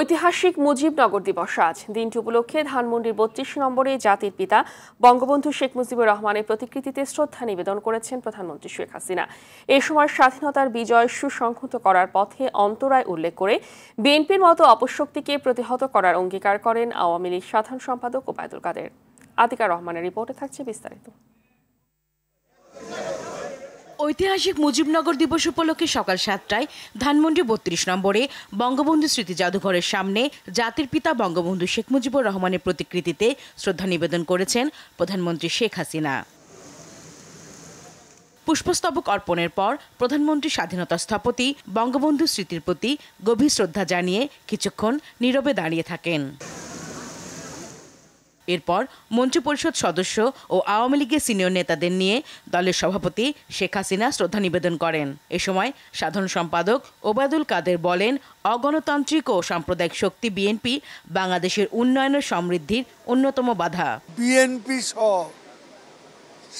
ঐতিহাসিক মুজিবনগর দিবস আজ। দিনটি উপলক্ষে ধানমন্ডির ৩২ নম্বরে জাতির পিতা বঙ্গবন্ধু শেখ মুজিবুর রহমানের প্রতিকৃতিতে শ্রদ্ধা নিবেদন করেছেন প্রধানমন্ত্রী শেখ হাসিনা। এ সময় স্বাধীনতার বিজয় সুসংহত করার পথে অন্তরায় উল্লেখ করে বিএনপির মতো অপশক্তিকে প্রতিহত করার অঙ্গীকার করেন আওয়ামী লীগ সাধারণ সম্পাদক ওবায়দুল কাদের। আতিকা রহমানের রিপোর্টে থাকছে বিস্তারিত। ঐতিহাসিক মুজিবনগর দিবস উপলক্ষে সকাল ৭টায় ধানমন্ডি ৩২ নম্বরে বঙ্গবন্ধু স্মৃতি জাদুঘরের সামনে জাতির পিতা বঙ্গবন্ধু শেখ মুজিবুর রহমানের প্রতিকৃতিতে শ্রদ্ধা নিবেদন করেছেন প্রধানমন্ত্রী শেখ হাসিনা। পুষ্পস্তবক অর্পণের পর প্রধানমন্ত্রী স্বাধীনতা স্থপতি বঙ্গবন্ধু স্মৃতির প্রতি গভীর শ্রদ্ধা জানিয়ে কিছুক্ষণ নীরবে দাঁড়িয়ে থাকেন। এরপর মন্ত্রিপরিষদ সদস্য ও আওয়ামী লীগের সিনিয়র নেতাদের নিয়ে দলের সভাপতি শেখ হাসিনা শ্রদ্ধা নিবেদন করেন। এ সময় সাধারণ সম্পাদক ওবায়দুল কাদের বলেন, অগণতান্ত্রিক ও সাম্প্রদায়িক শক্তি বিএনপি বাংলাদেশের উন্নয়নের সমৃদ্ধির অন্যতম বাধা। বিএনপি সহ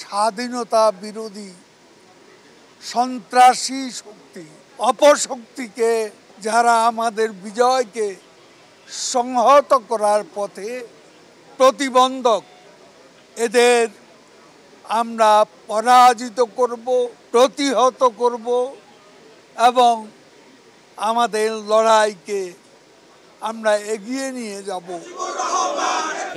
স্বাধীনতা বিরোধী সন্ত্রাসী শক্তি, অপশক্তিকে যারা আমাদের বিজয়কে সংহত করার পথে প্রতিবন্ধক, এদের আমরা পরাজিত করব, প্রতিহত করব এবং আমাদের লড়াইকে আমরা এগিয়ে নিয়ে যাব।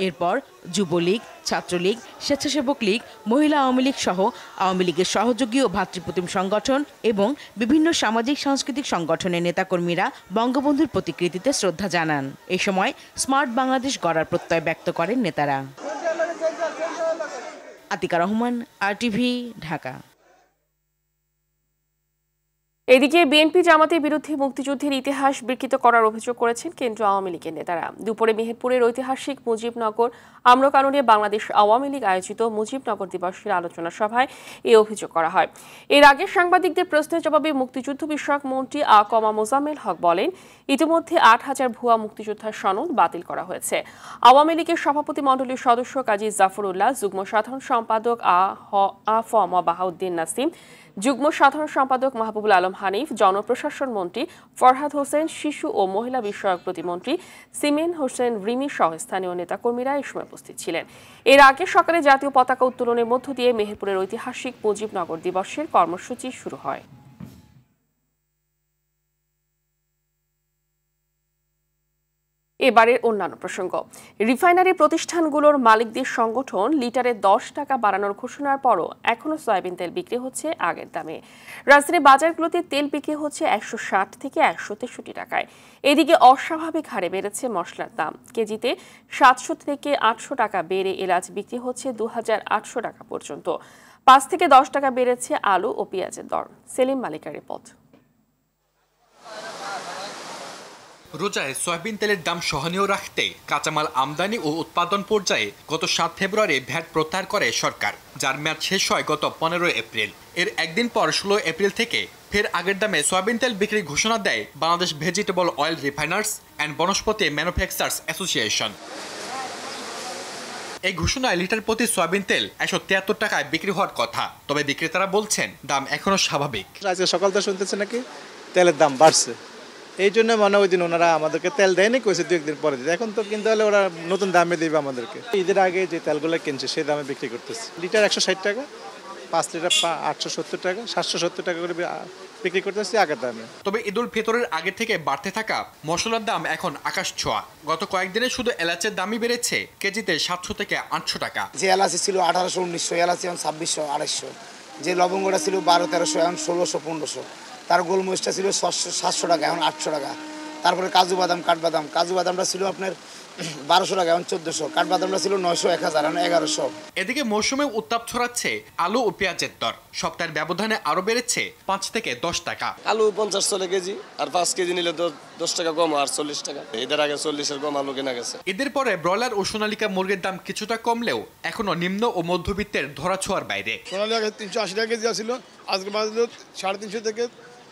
এরপর যুবলীগ, ছাত্রলীগ, স্বেচ্ছাসেবক লীগ, মহিলা আওয়ামী লীগ সহ আওয়ামী লীগের সহযোগী ও ভাতৃপ্রতিম সংগঠন এবং বিভিন্ন সামাজিক সাংস্কৃতিক সংগঠনের নেতাকর্মীরা বঙ্গবন্ধুর প্রতিকৃতিতে শ্রদ্ধা জানান। এ সময় স্মার্ট বাংলাদেশ গড়ার প্রত্যয় ব্যক্ত করেন নেতারা। আতিকা রহমান, RTV, ঢাকা। এদিকে বিএনপি জামাতের বিরুদ্ধে মুক্তিযুদ্ধের ইতিহাস বিকৃত করার অভিযোগ করেছেন কেন্দ্রীয় আওয়ামী লীগের নেতারা। দুপুরে মেহেরপুরের ঐতিহাসিক মুজিবনগর আম্রকাননে বাংলাদেশ আওয়ামী লীগ আয়োজিত মুজিবনগর দিবসের আলোচনা সভায় এই অভিযোগ করা হয়। এর আগে সাংবাদিকদের প্রশ্নের জবাবে মুক্তিযুদ্ধ বিষয়ক মন্ত্রী মোজাম্মেল হক বলেন, ইতিমধ্যে ৮,০০০ ভুয়া মুক্তিযোদ্ধার সনদ বাতিল করা হয়েছে। আওয়ামী লীগের সভাপতি মণ্ডলীর সদস্য কাজী জাফরুল্লাহ, যুগ্ম সাধারণ সম্পাদক আ.ফ.ম. বাহাউদ্দিন নাসিম, যুগ্ম সাধারণ সম্পাদক মাহবুবুল আলম হানিফ, জনপ্রশাসন মন্ত্রী ফরহাদ হোসেন, শিশু ও মহিলা বিষয়ক প্রতিমন্ত্রী সিমেন হোসেন রিমি সহ স্থানীয় নেতাকর্মীরা এই সময় উপস্থিত ছিলেন। এর আগে সকালে জাতীয় পতাকা উত্তোলনের মধ্য দিয়ে মেহেরপুরের ঐতিহাসিক মুজিবনগর দিবসের কর্মসূচি শুরু হয়। এবারের অন্যান্য প্রসঙ্গ। রিফাইনারি প্রতিষ্ঠানগুলোর মালিকদের সংগঠন লিটারে 10 টাকা বাড়ানোর ঘোষণার পরও এখনো সয়াবিন তেল বিক্রি হচ্ছে আগের দামে। রাজধানীর বাজারগুলোতে তেল বিক্রি হচ্ছে 160 থেকে 163 টাকায়। এদিকে অস্বাভাবিক হারে বেড়েছে মশলার দাম। কেজিতে 700 থেকে 800 টাকা বেড়ে এলাচ বিক্রি হচ্ছে 2800 টাকা পর্যন্ত। 5 থেকে 10 টাকা বেড়েছে আলু ও পেঁয়াজের দর। সেলিম মালিকার রিপোর্ট। রোজায় সয়াবিন তেলের দাম সহনীয় রাখতে কাঁচামাল আমদানি ও উৎপাদন পর্যায়ে গত 7 ফেব্রুয়ারি ভ্যাট প্রত্যাহার করে সরকার, যার মেয়াদ শেষ হয় গত 15 এপ্রিল। এর একদিন পর 16 এপ্রিল থেকে ফের আগের দামে সয়াবিন তেল বিক্রির ঘোষণা দেয় Bangladesh vegetable oil refiners and Vanaspati manufacturers association. এই ঘোষণায় লিটার প্রতি সয়াবিন তেল 173 টাকায় বিক্রি হওয়ার কথা, তবে বিক্রেতারা বলছেন দাম এখনো স্বাভাবিক। আজকে সকাল থেকে শুনতেছে নাকি তেলের দাম বাড়ছে, এই জন্য মনে ওই দিন ওনারা আমাদেরকে তেল দেয়নি, কইছে 2 দিন পরে দিতে। এখন তো কিনতে হলে ওরা নতুন দামে দেবে আমাদেরকে। ঈদের আগে যে তেলগুলো কিনছে সেই দামে বিক্রি করতেছে। লিটার 160 টাকা, 5 লিটার 870 টাকা, 770 টাকা করে বিক্রি করতেছে আগের দামে। তবে ঈদুল ফিতরের আগে থেকে বাড়তে থাকা মশলার দাম এখন আকাশ ছোঁয়া। গত কয়েকদিনে শুধু এলাচের দামই বেড়েছে কেজিতে 700 থেকে 800 টাকা। যে এলাচি ছিল 1800-1900, এলাচি এখন 2600-2800। যে লবঙ্গটা ছিল 1200-1300, এখন 1600-1500। তার গোলমরিচটা ছিল 700 টাকা, এখন 800 টাকা। তারপরে কাজু বাদাম, কাজু বাদামটা ছিল আপনার 1200 টাকা, এখন 1400। কাঠবাদামটা ছিল 900-1000, এখন 1100। এদিকে মৌসুমে উত্তাপ ছড়াচ্ছে আলু ও পেঁয়াজের দর। সপ্তাহের ব্যবধানে আরো বেড়েছে 5 থেকে 10 টাকা। আলু 50 চলে কেজি, আর 5 কেজি নিলে 10 টাকা কম, আর 40 টাকা। এদের আগে 40-এর কম আলু কেনা গেছে। ঈদের পরে ব্রয়লার ও সোনালিকা মুরগির দাম কিছুটা কমলেও এখনো নিম্ন ও মধ্যবিত্তের ধরাছোঁয়ার বাইরে। সোনালিকা 380 টাকা কেজি ছিল, আজকে বাজারে 350 থেকে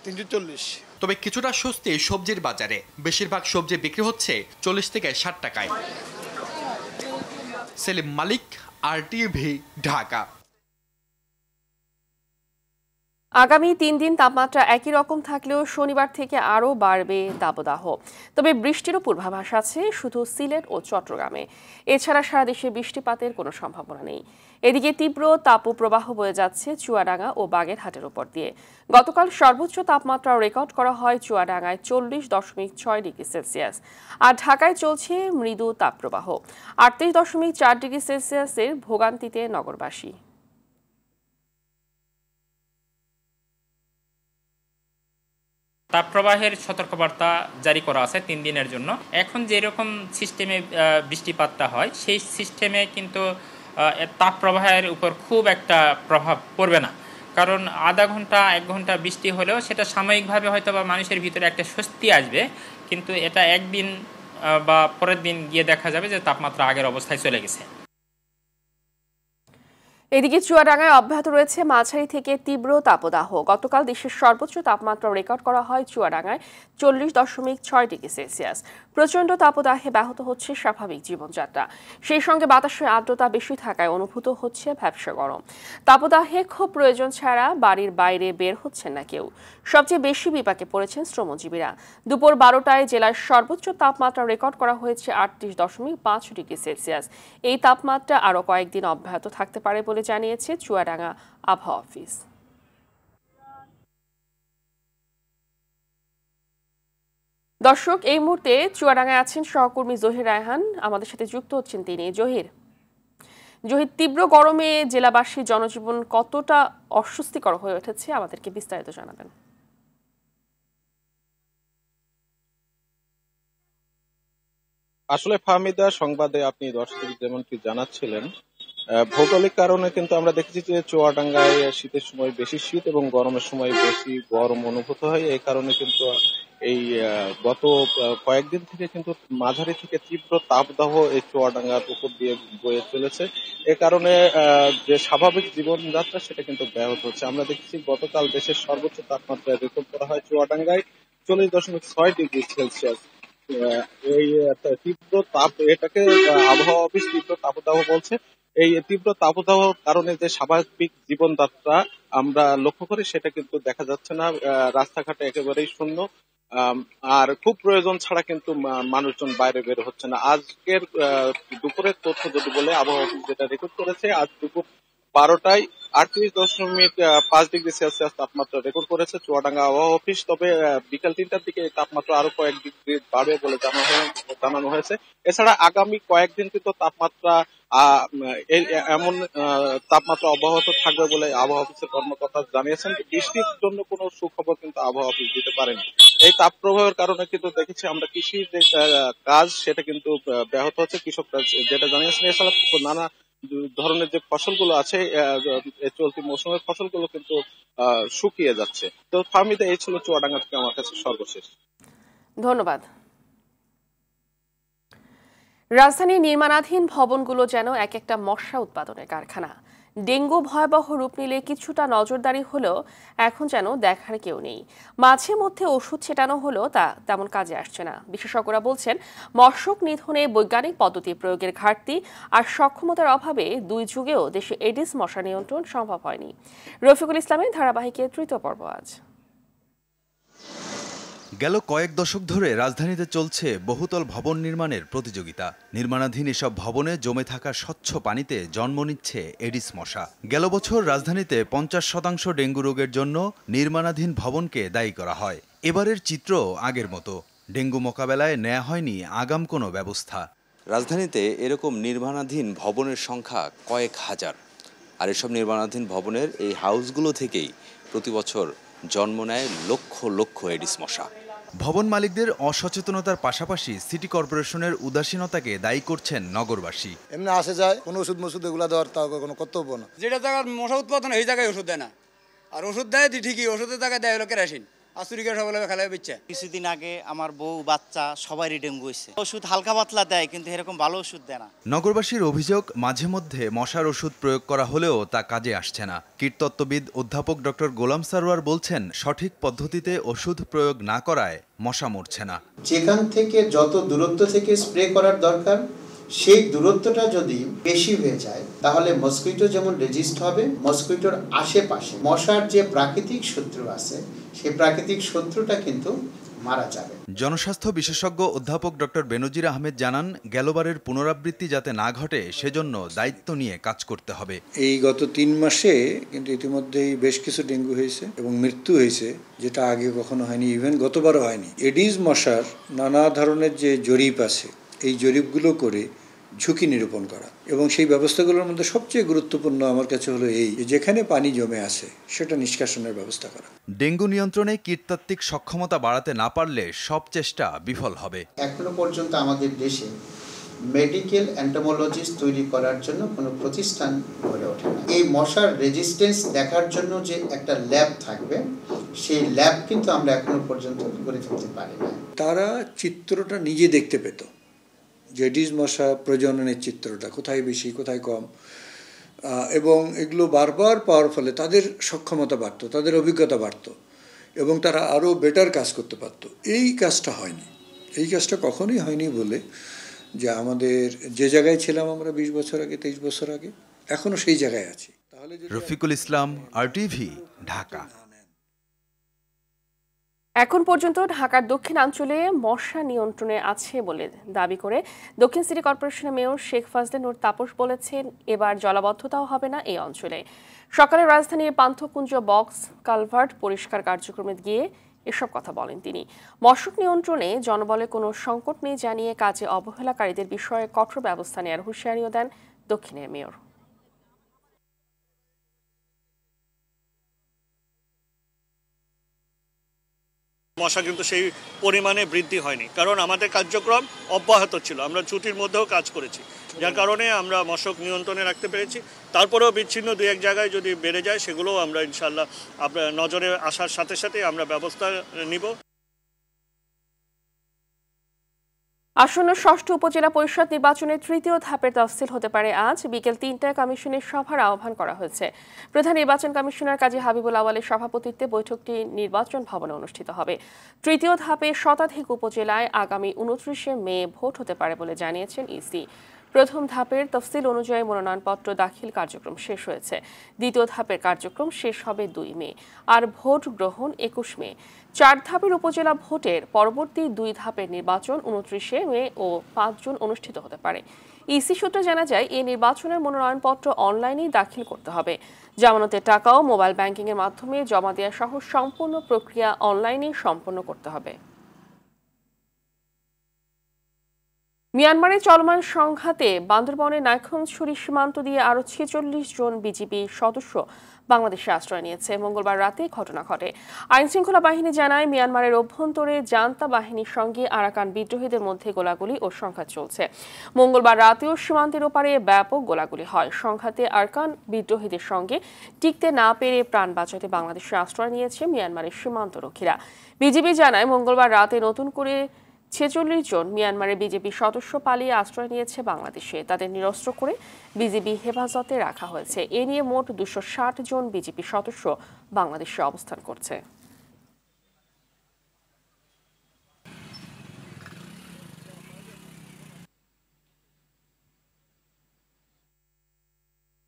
340। তবে কিছুটা স্বস্তি সবজির বাজারে। বেশিরভাগ সবজি বিক্রি হচ্ছে 40 থেকে 60 টাকায়। সেলিম মালিক, RTV, ঢাকা। আগামী 3 দিন তাপমাত্রা একই রকম থাকলেও শনিবার থেকে আরও বাড়বে দাবদাহ। তবে বৃষ্টিরও পূর্বাভাস আছে শুধু সিলেট ও চট্টগ্রামে। এছাড়া সারা দেশে বৃষ্টিপাতের কোনো সম্ভাবনা নেই। এদিকে তীব্র তাপপ্রবাহ বয়ে যাচ্ছে চুয়াডাঙ্গা ও বাগেরহাটের উপর দিয়ে। গতকাল সর্বোচ্চ তাপমাত্রা রেকর্ড করা হয় চুয়াডাঙ্গায় 40.6 ডিগ্রি সেলসিয়াস। আর ঢাকায় চলছে মৃদু তাপপ্রবাহ। 38.4 ডিগ্রি সেলসিয়াসের ভোগান্তিতে নগরবাসী। তাপপ্রবাহের সতর্কবার্তা জারি করা আছে 3 দিনের জন্য। এখন যেরকম সিস্টেমে বৃষ্টিপাতটা হয় সেই সিস্টেমে কিন্তু তাপপ্রবাহের উপর খুব একটা প্রভাব পড়বে না, কারণ আধা ঘন্টা 1 ঘন্টা বৃষ্টি হলেও সেটা সাময়িকভাবে হয়তো বা মানুষের ভিতরে একটা স্বস্তি আসবে, কিন্তু এটা একদিন বা পরের দিন গিয়ে দেখা যাবে যে তাপমাত্রা আগের অবস্থায় চলে গেছে। এদিকে চুয়াডাঙ্গায় অব্যাহত রয়েছে মাঝারি থেকে তীব্র তাপদাহ। গতকাল দেশের সর্বোচ্চ তাপমাত্রা রেকর্ড করা হয় চুয়াডাঙ্গায় 40.6 ডিগ্রি সেলসিয়াস। প্রচণ্ড তাপদাহে ব্যাহত হচ্ছে স্বাভাবিক জীবনযাত্রা। সেই সঙ্গে বাতাসের আর্দ্রতা বেশি থাকায় অনুভূত হচ্ছে ভ্যাপসা গরম। তাপদাহে খুব প্রয়োজন ছাড়া বাড়ির বাইরে বের হচ্ছেন না কেউ। সবচেয়ে বেশি বিপাকে পড়েছেন শ্রমজীবীরা। দুপুর 12টায় জেলার সর্বোচ্চ তাপমাত্রা রেকর্ড করা হয়েছে 38.5 ডিগ্রি সেলসিয়াস। এই তাপমাত্রা আরও কয়েকদিন অব্যাহত থাকতে পারে বলে জানিয়েছে চুয়াডাঙ্গা আবহাওয়া অফিস। দর্শক, এই মুহূর্তে চুয়াডাঙ্গায় আছেন সহকর্মী জহির রায়হান, আমাদের সাথে যুক্ত হচ্ছেন তিনি। জহির, তীব্র গরমে জেলাবাসী জনজীবন কতটা অস্বস্তিকর হয়ে উঠেছে আমাদেরকে বিস্তারিত জানাবেন। আসলে ফাহমিদা, সংবাদে আপনি দর্শকদের যেমনটি জানাচ্ছিলেন, ভৌগোলিক কারণে কিন্তু আমরা দেখেছি যে চুয়াডাঙ্গায় শীতের সময় বেশি শীত এবং গরমের সময় বেশি গরম অনুভূত হয়। এই কারণে কিন্তু এই গত কয়েকদিন থেকে কিন্তু মাঝারি থেকে তীব্র তাপদাহ এই চুয়াডাঙ্গার উপর দিয়ে বয়ে চলেছে। এ কারণে যে স্বাভাবিক জীবনযাত্রা সেটা কিন্তু ব্যাহত হচ্ছে। আমরা দেখেছি গতকাল দেশের সর্বোচ্চ তাপমাত্রা রেকর্ড করা হয় চুয়াডাঙ্গায় 40.6 ডিগ্রি সেলসিয়াস। এই তীব্র তাপ, এটাকে আবহাওয়া অফিস তীব্র তাপদাহ বলছে। এই তীব্র তাপদাহর কারণে যে স্বাভাবিক জীবনযাত্রা আমরা লক্ষ্য করি সেটা কিন্তু দেখা যাচ্ছে না। রাস্তাঘাটে একেবারেই শূন্য, আর খুব প্রয়োজন ছাড়া কিন্তু মানুষজন বাইরে বের হচ্ছে না। আজকের দুপুরের তথ্য যদি বলে, আবহাওয়া অফিস যেটা রেকর্ড করেছে, আজ দুপুর 12টায় 38.5 ডিগ্রি সেলসিয়াস তাপমাত্রা রেকর্ড করেছে চুয়াডাঙ্গা আবহাওয়া অফিস। তবে বিকাল 3টার দিকে এই তাপমাত্রা আরো কয়েক ডিগ্রি বাড়বে বলে জানানো হয়েছে। এছাড়া আগামী কয়েকদিন কিন্তু তাপমাত্রা এমন তাপমাত্রা অব্যাহত থাকবে বলে আবহাওয়া অফিসের কর্মকর্তা জানিয়েছেন। বৃষ্টির জন্য কোনো সুখবর কিন্তু আবহাওয়া অফিস দিতে পারেনি। এই তাপ প্রবাহের কারণে কিন্তু দেখেছি আমরা কৃষির যে কাজ সেটা কিন্তু ব্যাহত হচ্ছে। কৃষকরা যেটা জানিয়েছেন, এছাড়া নানা ধরনের যে ফসলগুলো আছে চলতি মৌসুমের ফসলগুলো কিন্তু শুকিয়ে যাচ্ছে। তো ফার্মিতে এই ছিল চুয়াডাঙ্গা থেকে আমার কাছে সর্বশেষ। ধন্যবাদ। রাজধানীর নির্মাণাধীন ভবনগুলো যেন এক একটা মশা উৎপাদনের কারখানা। ডেঙ্গু ভয়াবহ রূপ নিলে কিছুটা নজরদারি হলেও এখন যেন দেখার কেউ নেই। মাঝে মধ্যে ওষুধ ছেটানো হলেও তা তেমন কাজে আসছে না। বিশেষজ্ঞরা বলছেন, মশক নিধনে বৈজ্ঞানিক পদ্ধতি প্রয়োগের ঘাটতি আর সক্ষমতার অভাবে 2 যুগেও দেশে এডিস মশা নিয়ন্ত্রণ সম্ভব হয়নি। রফিকুল ইসলামের ধারাবাহিকের 3য় পর্ব আজ। গেল কয়েক দশক ধরে রাজধানীতে চলছে বহুতল ভবন নির্মাণের প্রতিযোগিতা। নির্মাণাধীন এসব ভবনে জমে থাকা স্বচ্ছ পানিতে জন্ম নিচ্ছে এডিস মশা। গেল বছর রাজধানীতে 50% ডেঙ্গু রোগের জন্য নির্মাণাধীন ভবনকে দায়ী করা হয়। এবারের চিত্র আগের মতো। ডেঙ্গু মোকাবেলায় নেওয়া হয়নি আগাম কোনো ব্যবস্থা। রাজধানীতে এরকম নির্মাণাধীন ভবনের সংখ্যা কয়েক হাজার। আর এসব নির্মাণাধীন ভবনের এই হাউসগুলো থেকেই প্রতি বছর জন্ম নেয় লক্ষ লক্ষ এডিস মশা। ভবন মালিকদের অসচেতনতার পাশাপাশি সিটি কর্পোরেশনের উদাসীনতাকে দায়ী করছেন নগরবাসী। এমনি আসে যায়, কোনো ওষুধ মসুদ এগুলো দেওয়ার তাও কোনো কর্তব্য না। যেটা জায়গার মশা উৎপাদন এই জায়গায় ওষুধ দেয় না, আর ওষুধ দেয় ঠিকই, ওষুধের জায়গায় দেয় হলো কেরাসিন। কিছুদিন আগে আমার বউ বাচ্চা সবারই ডেঙ্গু হয়েছে। ওষুধ হালকা পাতলা দেয়, কিন্তু এরকম ভালো ওষুধ দেয় না। নগরবাসীর অভিযোগ, মাঝে মধ্যে মশার ওষুধ প্রয়োগ করা হলেও তা কাজে আসছে না। কীটতত্ত্ববিদ অধ্যাপক ডক্টর গোলাম সারোয়ার বলছেন, সঠিক পদ্ধতিতে ওষুধ প্রয়োগ না করায় মশা মরছে না। যেখান থেকে যত দূরত্ব থেকে স্প্রে করার দরকার সেই দূরত্বটা যদি বেশি হয়ে যায় তাহলে মসকুইটো যেমন রেজিস্ট হবে, মসকুইটোর আশেপাশে মশার যে প্রাকৃতিক শত্রু আছে সেই প্রাকৃতিক শত্রুটা কিন্তু মারা যাবে। জনস্বাস্থ্য বিশেষজ্ঞ অধ্যাপক ডক্টর বেনজির আহমেদ জানান, গেলবারের পুনরাবৃত্তি যাতে না ঘটে সেজন্য দায়িত্ব নিয়ে কাজ করতে হবে। এই গত 3 মাসে কিন্তু ইতিমধ্যেই বেশ কিছু ডেঙ্গু হয়েছে এবং মৃত্যু হয়েছে, যেটা আগে কখনো হয়নি, ইভেন গতবারও হয়নি। এডিস মশার নানা ধরনের যে জরিপ আছে এই জরিপগুলো করে ঝুঁকি নিরূপণ করা এবং সেই ব্যবস্থাগুলোর মধ্যে সবচেয়ে গুরুত্বপূর্ণ আমার কাছে হলো এই, যেখানে পানি জমে আছে সেটা নিষ্কাশনের ব্যবস্থা করা। ডেঙ্গু নিয়ন্ত্রণে কীটতাত্ত্বিক সক্ষমতা বাড়াতে না পারলে সব চেষ্টা বিফল হবে। এখনো পর্যন্ত আমাদের দেশে মেডিকেল এন্টোমোলজিস্ট তৈরি করার জন্য কোনো প্রতিষ্ঠান গড়ে ওঠে না। এই মশার রেজিস্ট্যান্স দেখার জন্য যে একটা ল্যাব থাকবে সেই ল্যাব কিন্তু আমরা এখনো পর্যন্ত গড়ে তুলতে পারি না। তারা চিত্রটা নিজে দেখতে পেত, যে এডিস মশা প্রজননের চিত্রটা কোথায় বেশি কোথায় কম, এবং এগুলো বারবার পাওয়ার ফলে তাদের সক্ষমতা বাড়তো, তাদের অভিজ্ঞতা বাড়তো এবং তারা আরও বেটার কাজ করতে পারতো। এই কাজটা হয়নি, এই কাজটা কখনোই হয়নি বলে যে আমাদের যে জায়গায় ছিলাম আমরা 20 বছর আগে 23 বছর আগে এখনও সেই জায়গায় আছি। রফিকুল ইসলাম, RTV, ঢাকা। এখন পর্যন্ত ঢাকার দক্ষিণাঞ্চলে মশা নিয়ন্ত্রণে আছে বলে দাবি করে দক্ষিণ সিটি কর্পোরেশনের মেয়র শেখ ফজলে নূর তাপস বলেছেন, এবার জলাবদ্ধতাও হবে না এই অঞ্চলে। সকালে রাজধানীর পান্থকুঞ্জ বক্স কালভার্ট পরিষ্কার কার্যক্রমে গিয়ে এসব কথা বলেন তিনি। মশক নিয়ন্ত্রণে জনবলে কোনো সংকট নেই জানিয়ে কাজে অবহেলাকারীদের বিষয়ে কঠোর ব্যবস্থা নেওয়ার হুঁশিয়ারিও দেন দক্ষিণের মেয়র। মশা কিন্তু সেই পরিমাণে বৃদ্ধি হয়নি, কারণ আমাদের কার্যক্রম অব্যাহত ছিল, আমরা ছুটির মধ্যেও কাজ করেছি, যার কারণে আমরা মশক নিয়ন্ত্রণে রাখতে পেরেছি। তারপরেও বিচ্ছিন্ন 2-1 জায়গায় যদি বেড়ে যায় সেগুলোও আমরা ইনশাল্লাহ আপনার নজরে আসার সাথে সাথে আমরা ব্যবস্থা নিব। আসন্ন 6ষ্ঠ উপজেলা পরিষদ নির্বাচনের 3য় ধাপের তফসিল হতে পারে আজ বিকেল 3টায় কমিশনের সভার আহ্বান করা হয়েছে। প্রধান নির্বাচন কমিশনার কাজী হাবিবুল আওয়ালের সভাপতিত্বে বৈঠকটি নির্বাচন ভবনে অনুষ্ঠিত হবে। 3য় ধাপে শতাধিক উপজেলায় আগামী 29শে মে ভোট হতে পারে বলে জানিয়েছেন ইসি। প্রথম ধাপের তফসিল অনুযায়ী মনোনয়নপত্র দাখিল কার্যক্রম শেষ হয়েছে। দ্বিতীয় ধাপের কার্যক্রম শেষ হবে 2 মে, আর ভোট গ্রহণ 21 মে। 4 ধাপের উপজেলা ভোটের পরবর্তী 2 ধাপের নির্বাচন 29শে মে ও 5 জুন অনুষ্ঠিত হতে পারে। ইসি সূত্রে জানা যায়, এই নির্বাচনের মনোনয়নপত্র অনলাইনেই দাখিল করতে হবে। জামানতের টাকাও মোবাইল ব্যাংকিংয়ের মাধ্যমে জমা দেওয়া সহ সম্পূর্ণ প্রক্রিয়া অনলাইনেই সম্পন্ন করতে হবে। মিয়ানমারে চলমান সংঘাতে বান্দরবানের নাইখনছড়ি সীমান্ত দিয়ে আরও 46 জন বিজিবি সদস্য বাংলাদেশে আশ্রয় নিয়েছে। মঙ্গলবার রাতে ঘটনা ঘটে। আইনশৃঙ্খলা বাহিনী জানায়, মিয়ানমারের অভ্যন্তরে জান্তা বাহিনীর সঙ্গে আরাকান বিদ্রোহীদের মধ্যে গোলাগুলি ও সংঘাত চলছে। মঙ্গলবার রাতেও সীমান্তের ওপারে ব্যাপক গোলাগুলি হয়। সংঘাতে আরাকান বিদ্রোহীদের সঙ্গে টিকতে না পেরে প্রাণ বাঁচাতে বাংলাদেশে আশ্রয় নিয়েছে মিয়ানমারের সীমান্তরক্ষীরা। বিজিবি জানায়, মঙ্গলবার রাতে নতুন করে 46 জন মিয়ানমারের বিজেপি সদস্য পালিয়ে আশ্রয় নিয়েছে বাংলাদেশে। তাদের নিরস্ত্র করে বিজিবি হেফাজতে রাখা হয়েছে। এ নিয়ে মোট 260 জন বিজেপি সদস্য বাংলাদেশে অবস্থান করছে।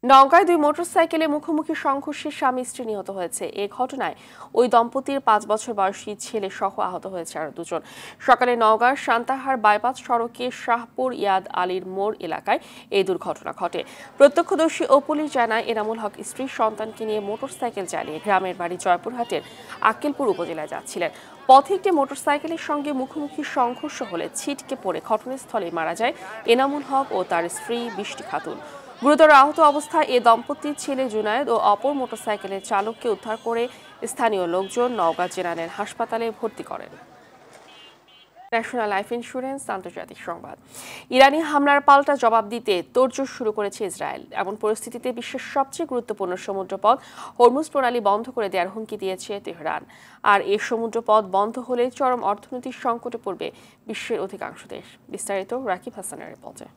নওগাঁয় 2 মোটরসাইকেলে মুখোমুখি সংঘর্ষে স্বামী স্ত্রী নিহত হয়েছে। এ ঘটনায় ওই দম্পতির 5 বছর বয়সী ছেলে সহ আহত হয়েছে আরও 2 জন। সকালে নওগাঁর সান্তাহার বাইপাস সড়কে শাহপুর ইয়াদ আলীর মোড় এলাকায় এই দুর্ঘটনা ঘটে। প্রত্যক্ষদর্শী ও পুলিশ জানায়, এনামুল হক স্ত্রী সন্তানকে নিয়ে মোটরসাইকেল চালিয়ে গ্রামের বাড়ি জয়পুরহাটের আক্কেলপুর উপজেলায় যাচ্ছিলেন। পথে একটি মোটরসাইকেলের সঙ্গে মুখোমুখি সংঘর্ষ হলে ছিটকে পড়ে ঘটনাস্থলে মারা যায় এনামুল হক ও তার স্ত্রী বৃষ্টি খাতুন। গুরুতর আহত অবস্থায় এ দম্পতির ছেলে জুনায়েদ ও অপর মোটরসাইকেলের চালককে উদ্ধার করে স্থানীয় লোকজন নওগাঁ জেনারেল হাসপাতালে ভর্তি করেন। ন্যাশনাল লাইফ ইন্স্যুরেন্স আন্তর্জাতিক সংবাদ। ইরানি হামলার পাল্টা জবাব দিতে তোড়জোড় শুরু করেছে ইসরায়েল। এমন পরিস্থিতিতে বিশ্বের সবচেয়ে গুরুত্বপূর্ণ সমুদ্রপথ হরমুজ প্রণালী বন্ধ করে দেওয়ার হুমকি দিয়েছে তেহরান। আর এই সমুদ্রপথ বন্ধ হলে চরম অর্থনৈতিক সংকটে পড়বে বিশ্বের অধিকাংশ দেশ। বিস্তারিত রাকিব হাসানের রিপোর্টে।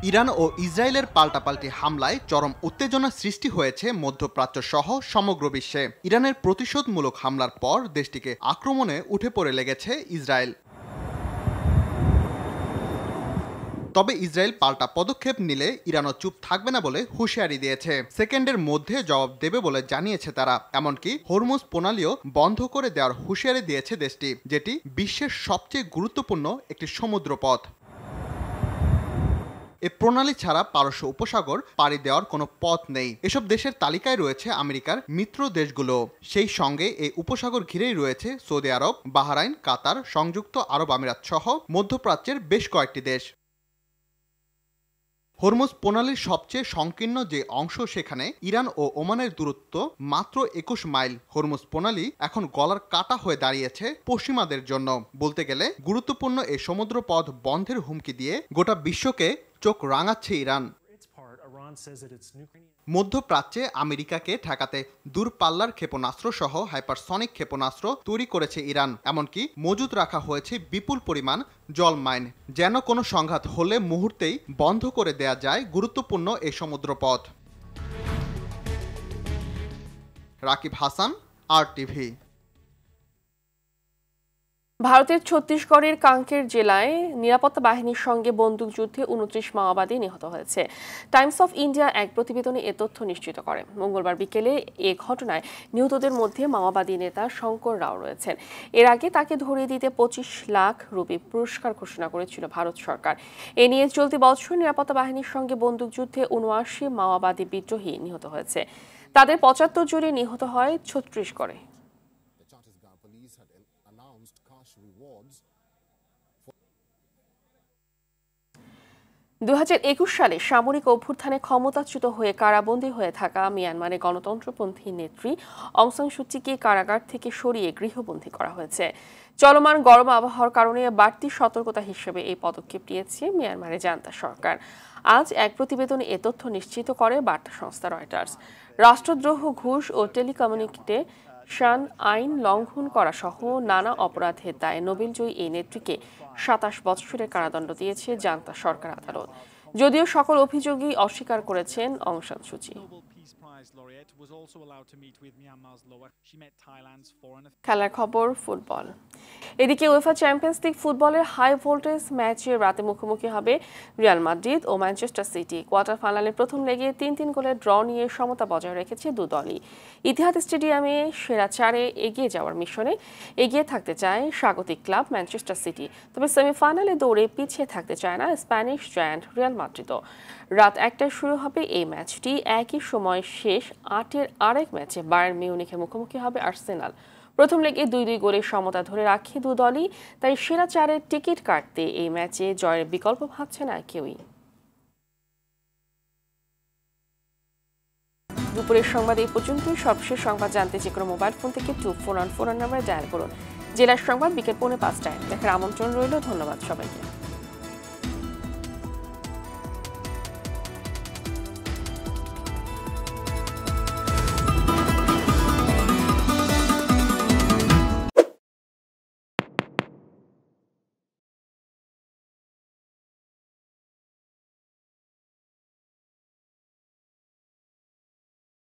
ইরান ও ইসরায়েলের পাল্টাপাল্টি হামলায় চরম উত্তেজনা সৃষ্টি হয়েছে মধ্যপ্রাচ্য সহ সমগ্র বিশ্বে। ইরানের প্রতিশোধমূলক হামলার পর দেশটিকে আক্রমণে উঠে পড়ে লেগেছে ইসরায়েল। তবে ইসরায়েল পাল্টা পদক্ষেপ নিলে ইরানও চুপ থাকবে না বলে হুঁশিয়ারি দিয়েছে। সেকেন্ডের মধ্যে জবাব দেবে বলে জানিয়েছে তারা। এমনকি হরমুজ প্রণালীও বন্ধ করে দেওয়ার হুঁশিয়ারি দিয়েছে দেশটি, যেটি বিশ্বের সবচেয়ে গুরুত্বপূর্ণ একটি সমুদ্রপথ। এ প্রণালী ছাড়া পারস্য উপসাগর পাড়ি দেওয়ার কোনো পথ নেই। এসব দেশের তালিকায় রয়েছে আমেরিকার মিত্র দেশগুলো। সেই সঙ্গে এই উপসাগর ঘিরেই রয়েছে সৌদি আরব, বাহরাইন, কাতার, সংযুক্ত আরব আমিরাত সহ মধ্যপ্রাচ্যের বেশ কয়েকটি দেশ। হরমুজ প্রণালীর সবচেয়ে সংকীর্ণ যে অংশ, সেখানে ইরান ও ওমানের দূরত্ব মাত্র 21 মাইল। হরমুজ প্রণালী এখন গলার কাটা হয়ে দাঁড়িয়েছে পশ্চিমাদের জন্য। বলতে গেলে গুরুত্বপূর্ণ এই সমুদ্র পথ বন্ধের হুমকি দিয়ে গোটা বিশ্বকে চোখ রাঙাচ্ছে ইরান। মধ্যপ্রাচ্যে আমেরিকাকে ঠেকাতে দূরপাল্লার ক্ষেপণাস্ত্র সহ হাইপারসনিক ক্ষেপণাস্ত্র তৈরি করেছে ইরান। এমনকি মজুত রাখা হয়েছে বিপুল পরিমাণ জল মাইন, যেন কোনো সংঘাত হলে মুহূর্তেই বন্ধ করে দেয়া যায় গুরুত্বপূর্ণ এই সমুদ্রপথ। রাকিব হাসান, RTV। ভারতের ছত্তিশগড়ের কাঙ্কের জেলায় নিরাপত্তা বাহিনীর সঙ্গে বন্দুকযুদ্ধে 29 মাওবাদী নিহত হয়েছে। টাইমস অফ ইন্ডিয়া এক প্রতিবেদনে এ তথ্য নিশ্চিত করে। মঙ্গলবার বিকেলে এ ঘটনায় নিহতদের মধ্যে মাওবাদী নেতা শঙ্কর রাও রয়েছেন। এর আগে তাকে ধরিয়ে দিতে 25 লাখ রুপি পুরস্কার ঘোষণা করেছিল ভারত সরকার। এ নিয়ে চলতি বছর নিরাপত্তা বাহিনীর সঙ্গে বন্দুকযুদ্ধে 79 মাওবাদী বিদ্রোহী নিহত হয়েছে। তাদের 75 জনে নিহত হয় ছত্তিশগড়ে। 2021 সালে সামরিক অভ্যুত্থানে ক্ষমতাচ্যুত হয়ে কারাবন্দী হয়ে থাকা মিয়ানমারের গণতন্ত্রপন্থী নেত্রী অং সান সু চিকে কারাগার থেকে সরিয়ে গৃহবন্দী করা হয়েছে। চলমান গরম আবহাওয়ার কারণে বাড়তি সতর্কতা হিসেবে এই পদক্ষেপ নিয়েছে মিয়ানমারের জান্তা সরকার। আজ এক প্রতিবেদনে এ তথ্য নিশ্চিত করে বার্তা সংস্থা রয়টার্স। রাষ্ট্রদ্রোহ, ঘুষ ও টেলিকমিউনিকেশন আইন লঙ্ঘন করা সহ নানা অপরাধের দায়ে নোবেলজয়ী এই নেত্রীকে 27 বছরের কারাদণ্ড দিয়েছে জান্তা সরকার আদালত। যদিও সকল অভিযোগই অস্বীকার করেছেন অং সান সু চি। খেলার খবর, ফুটবল। এদিকে উয়েফা চ্যাম্পিয়ন্স লিগ ফুটবলের হাই ভোল্টেজ ম্যাচে রাতে মুখোমুখি হবে রিয়াল মাদ্রিদ ও ম্যানচেস্টার সিটি। কোয়ার্টার ফাইনালের প্রথম লেগে 3-3 গোলের ড্র নিয়ে সমতা বজায় রেখেছে দু দলই। ইতিহাদ স্টেডিয়ামে সেরা 4-এ এগিয়ে যাওয়ার মিশনে এগিয়ে থাকতে চায় স্বাগতিক ক্লাব ম্যানচেস্টার সিটি। তবে সেমিফাইনালে দৌড়ে পিছিয়ে থাকতে চায় না স্প্যানিশ জায়ান্ট রিয়াল মাদ্রিদও। রাত 1টায় শুরু হবে এই ম্যাচটি। একই সময় শেষ 8-এর আরেক ম্যাচে বায়ার্ন মিউনিখের মুখোমুখি হবে আর্সেনাল। প্রথম লেগে 2-2 গোলের সমতা ধরে রাখে দু দলই। তাই সেরা 4-এর টিকিট কাটতে এই ম্যাচে জয়ের বিকল্প ভাবছে না কেউই। দুপুরের সংবাদ এই পর্যন্তই। সবশেষ সংবাদ জানতে যে কোনো মোবাইল ফোন থেকে 2414 নাম্বারে ডায়াল করুন। জেলার সংবাদ বিকেল 4:05টায় দেখার আমন্ত্রণ রইল। ধন্যবাদ সবাইকে।